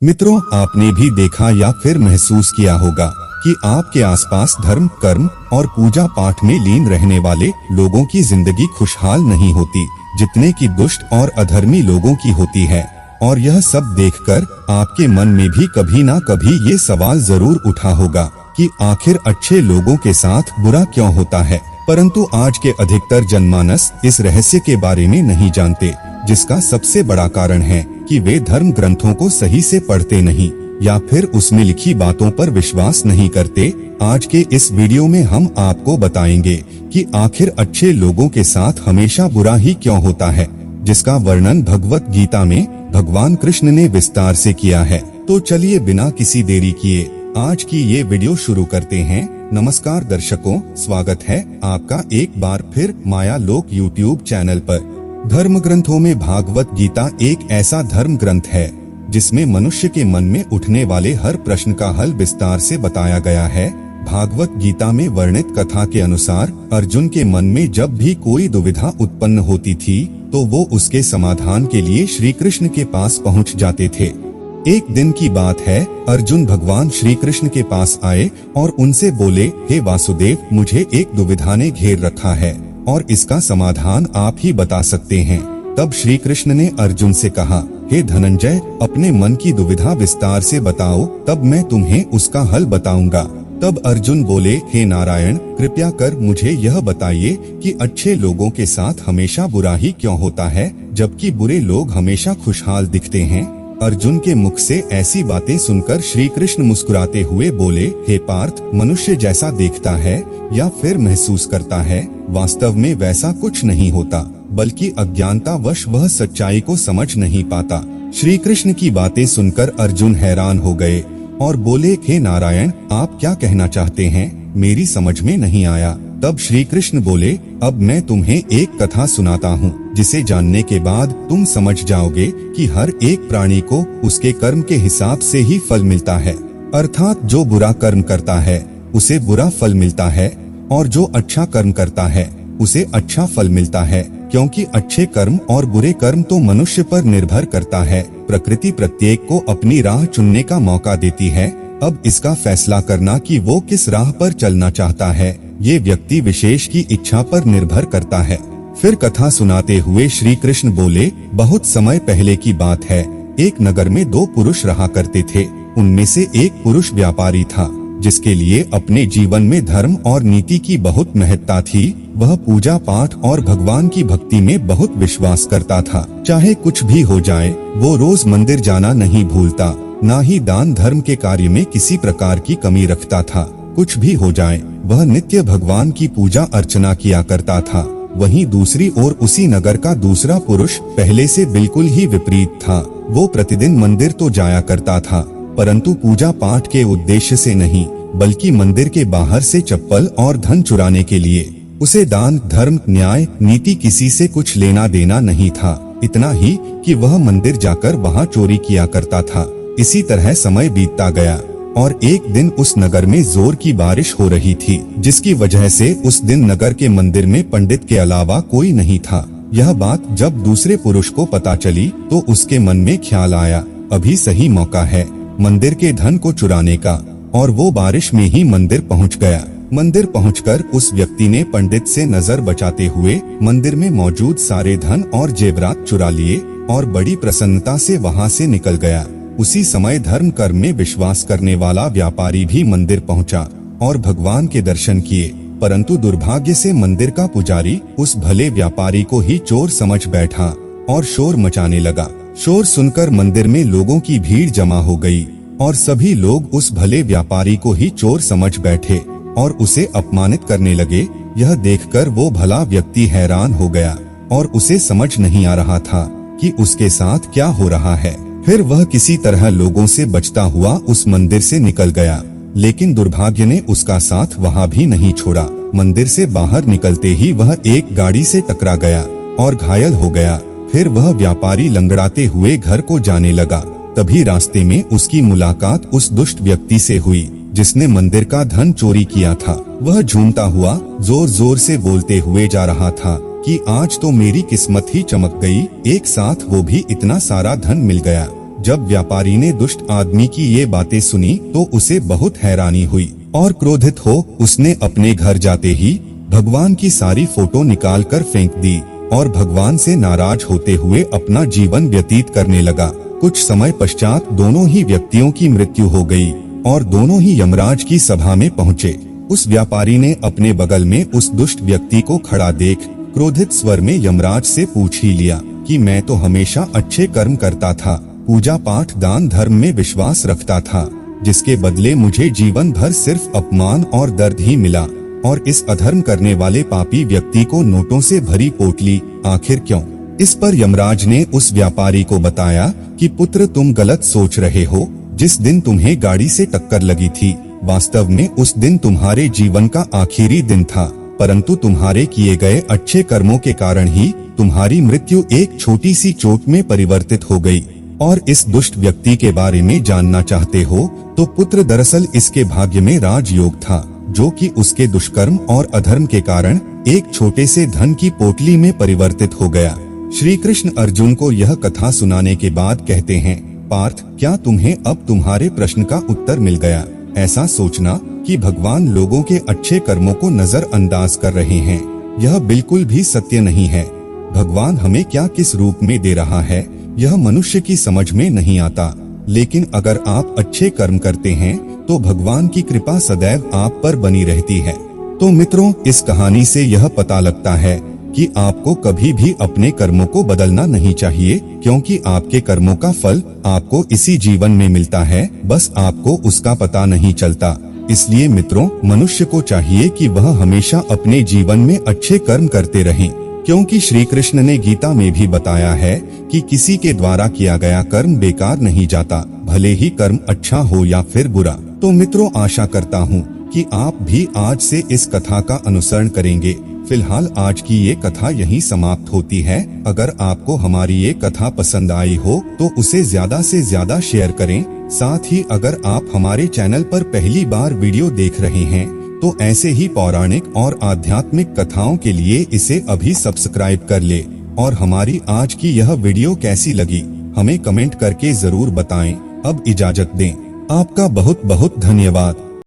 मित्रों, आपने भी देखा या फिर महसूस किया होगा कि आपके आसपास धर्म, कर्म और पूजा पाठ में लीन रहने वाले लोगों की जिंदगी खुशहाल नहीं होती जितने की दुष्ट और अधर्मी लोगों की होती है। और यह सब देखकर आपके मन में भी कभी ना कभी ये सवाल जरूर उठा होगा कि आखिर अच्छे लोगों के साथ बुरा क्यों होता है। परंतु आज के अधिकतर जनमानस इस रहस्य के बारे में नहीं जानते, जिसका सबसे बड़ा कारण है कि वे धर्म ग्रंथों को सही से पढ़ते नहीं या फिर उसमें लिखी बातों पर विश्वास नहीं करते। आज के इस वीडियो में हम आपको बताएंगे कि आखिर अच्छे लोगों के साथ हमेशा बुरा ही क्यों होता है, जिसका वर्णन भगवत गीता में भगवान कृष्ण ने विस्तार से किया है। तो चलिए बिना किसी देरी किए आज की ये वीडियो शुरू करते हैं। नमस्कार दर्शकों, स्वागत है आपका एक बार फिर माया लोक यूट्यूब चैनल पर। धर्म ग्रंथों में भागवत गीता एक ऐसा धर्म ग्रंथ है जिसमें मनुष्य के मन में उठने वाले हर प्रश्न का हल विस्तार से बताया गया है। भागवत गीता में वर्णित कथा के अनुसार अर्जुन के मन में जब भी कोई दुविधा उत्पन्न होती थी तो वो उसके समाधान के लिए श्री कृष्ण के पास पहुंच जाते थे। एक दिन की बात है, अर्जुन भगवान श्री कृष्ण के पास आए और उनसे बोले, हे वासुदेव, मुझे एक दुविधा ने घेर रखा है और इसका समाधान आप ही बता सकते हैं। तब श्री कृष्ण ने अर्जुन से कहा, हे धनंजय, अपने मन की दुविधा विस्तार से बताओ, तब मैं तुम्हें उसका हल बताऊंगा। तब अर्जुन बोले, हे नारायण, कृपया कर मुझे यह बताइए कि अच्छे लोगों के साथ हमेशा बुरा ही क्यों होता है, जबकि बुरे लोग हमेशा खुशहाल दिखते हैं। अर्जुन के मुख से ऐसी बातें सुनकर श्री कृष्ण मुस्कुराते हुए बोले, हे पार्थ, मनुष्य जैसा देखता है या फिर महसूस करता है, वास्तव में वैसा कुछ नहीं होता, बल्कि अज्ञानतावश वह सच्चाई को समझ नहीं पाता। श्री कृष्ण की बातें सुनकर अर्जुन हैरान हो गए और बोले, हे नारायण, आप क्या कहना चाहते हैं, मेरी समझ में नहीं आया। तब श्री कृष्ण बोले, अब मैं तुम्हें एक कथा सुनाता हूँ, जिसे जानने के बाद तुम समझ जाओगे कि हर एक प्राणी को उसके कर्म के हिसाब से ही फल मिलता है। अर्थात जो बुरा कर्म करता है उसे बुरा फल मिलता है और जो अच्छा कर्म करता है उसे अच्छा फल मिलता है, क्योंकि अच्छे कर्म और बुरे कर्म तो मनुष्य पर निर्भर करता है। प्रकृति प्रत्येक को अपनी राह चुनने का मौका देती है। अब इसका फैसला करना कि वो किस राह पर चलना चाहता है, ये व्यक्ति विशेष की इच्छा पर निर्भर करता है। फिर कथा सुनाते हुए श्री कृष्ण बोले, बहुत समय पहले की बात है, एक नगर में दो पुरुष रहा करते थे। उनमें से एक पुरुष व्यापारी था, जिसके लिए अपने जीवन में धर्म और नीति की बहुत महत्ता थी। वह पूजा पाठ और भगवान की भक्ति में बहुत विश्वास करता था। चाहे कुछ भी हो जाए, वो रोज मंदिर जाना नहीं भूलता, ना ही दान धर्म के कार्य में किसी प्रकार की कमी रखता था। कुछ भी हो जाए, वह नित्य भगवान की पूजा अर्चना किया करता था। वहीं दूसरी ओर उसी नगर का दूसरा पुरुष पहले से बिल्कुल ही विपरीत था। वो प्रतिदिन मंदिर तो जाया करता था, परंतु पूजा पाठ के उद्देश्य से नहीं, बल्कि मंदिर के बाहर से चप्पल और धन चुराने के लिए। उसे दान धर्म न्याय नीति किसी से कुछ लेना देना नहीं था। इतना ही कि वह मंदिर जाकर वहाँ चोरी किया करता था। इसी तरह समय बीतता गया और एक दिन उस नगर में जोर की बारिश हो रही थी, जिसकी वजह से उस दिन नगर के मंदिर में पंडित के अलावा कोई नहीं था। यह बात जब दूसरे पुरुष को पता चली तो उसके मन में ख्याल आया, अभी सही मौका है मंदिर के धन को चुराने का, और वो बारिश में ही मंदिर पहुंच गया। मंदिर पहुंचकर उस व्यक्ति ने पंडित से नजर बचाते हुए मंदिर में मौजूद सारे धन और जेवरात चुरा लिए और बड़ी प्रसन्नता से वहां से निकल गया। उसी समय धर्म कर्म में विश्वास करने वाला व्यापारी भी मंदिर पहुंचा और भगवान के दर्शन किए, परंतु दुर्भाग्य से मंदिर का पुजारी उस भले व्यापारी को ही चोर समझ बैठा और शोर मचाने लगा। शोर सुनकर मंदिर में लोगों की भीड़ जमा हो गई और सभी लोग उस भले व्यापारी को ही चोर समझ बैठे और उसे अपमानित करने लगे। यह देखकर वो भला व्यक्ति हैरान हो गया और उसे समझ नहीं आ रहा था कि उसके साथ क्या हो रहा है। फिर वह किसी तरह लोगों से बचता हुआ उस मंदिर से निकल गया, लेकिन दुर्भाग्य ने उसका साथ वहाँ भी नहीं छोड़ा। मंदिर से बाहर निकलते ही वह एक गाड़ी से टकरा गया और घायल हो गया। फिर वह व्यापारी लंगड़ाते हुए घर को जाने लगा। तभी रास्ते में उसकी मुलाकात उस दुष्ट व्यक्ति से हुई जिसने मंदिर का धन चोरी किया था। वह झूमता हुआ जोर जोर से बोलते हुए जा रहा था कि आज तो मेरी किस्मत ही चमक गई, एक साथ वो भी इतना सारा धन मिल गया। जब व्यापारी ने दुष्ट आदमी की ये बातें सुनी तो उसे बहुत हैरानी हुई और क्रोधित हो उसने अपने घर जाते ही भगवान की सारी फोटो निकाल कर फेंक दी और भगवान से नाराज होते हुए अपना जीवन व्यतीत करने लगा। कुछ समय पश्चात दोनों ही व्यक्तियों की मृत्यु हो गई और दोनों ही यमराज की सभा में पहुँचे। उस व्यापारी ने अपने बगल में उस दुष्ट व्यक्ति को खड़ा देख क्रोधित स्वर में यमराज से पूछ ही लिया कि मैं तो हमेशा अच्छे कर्म करता था, पूजा पाठ दान धर्म में विश्वास रखता था, जिसके बदले मुझे जीवन भर सिर्फ अपमान और दर्द ही मिला और इस अधर्म करने वाले पापी व्यक्ति को नोटों से भरी पोटली, आखिर क्यों? इस पर यमराज ने उस व्यापारी को बताया कि पुत्र तुम गलत सोच रहे हो। जिस दिन तुम्हें गाड़ी से टक्कर लगी थी वास्तव में उस दिन तुम्हारे जीवन का आखिरी दिन था, परंतु तुम्हारे किए गए अच्छे कर्मों के कारण ही तुम्हारी मृत्यु एक छोटी सी चोट में परिवर्तित हो गई। और इस दुष्ट व्यक्ति के बारे में जानना चाहते हो तो पुत्र दरअसल इसके भाग्य में राजयोग था, जो कि उसके दुष्कर्म और अधर्म के कारण एक छोटे से धन की पोटली में परिवर्तित हो गया। श्री कृष्ण अर्जुन को यह कथा सुनाने के बाद कहते हैं, पार्थ, क्या तुम्हें अब तुम्हारे प्रश्न का उत्तर मिल गया? ऐसा सोचना कि भगवान लोगों के अच्छे कर्मों को नजरअंदाज कर रहे हैं, यह बिल्कुल भी सत्य नहीं है। भगवान हमें क्या किस रूप में दे रहा है यह मनुष्य की समझ में नहीं आता, लेकिन अगर आप अच्छे कर्म करते हैं तो भगवान की कृपा सदैव आप पर बनी रहती है। तो मित्रों, इस कहानी से यह पता लगता है कि आपको कभी भी अपने कर्मों को बदलना नहीं चाहिए, क्योंकि आपके कर्मों का फल आपको इसी जीवन में मिलता है, बस आपको उसका पता नहीं चलता। इसलिए मित्रों, मनुष्य को चाहिए कि वह हमेशा अपने जीवन में अच्छे कर्म करते रहें, क्योंकि श्री कृष्ण ने गीता में भी बताया है कि किसी के द्वारा किया गया कर्म बेकार नहीं जाता, भले ही कर्म अच्छा हो या फिर बुरा। तो मित्रों, आशा करता हूँ कि आप भी आज से इस कथा का अनुसरण करेंगे। फिलहाल आज की ये कथा यहीं समाप्त होती है। अगर आपको हमारी ये कथा पसंद आई हो तो उसे ज्यादा से ज्यादा शेयर करें। साथ ही अगर आप हमारे चैनल पर पहली बार वीडियो देख रहे हैं तो ऐसे ही पौराणिक और आध्यात्मिक कथाओं के लिए इसे अभी सब्सक्राइब कर ले। और हमारी आज की यह वीडियो कैसी लगी हमें कमेंट करके जरूर बताएं। अब इजाजत दें। आपका बहुत बहुत धन्यवाद।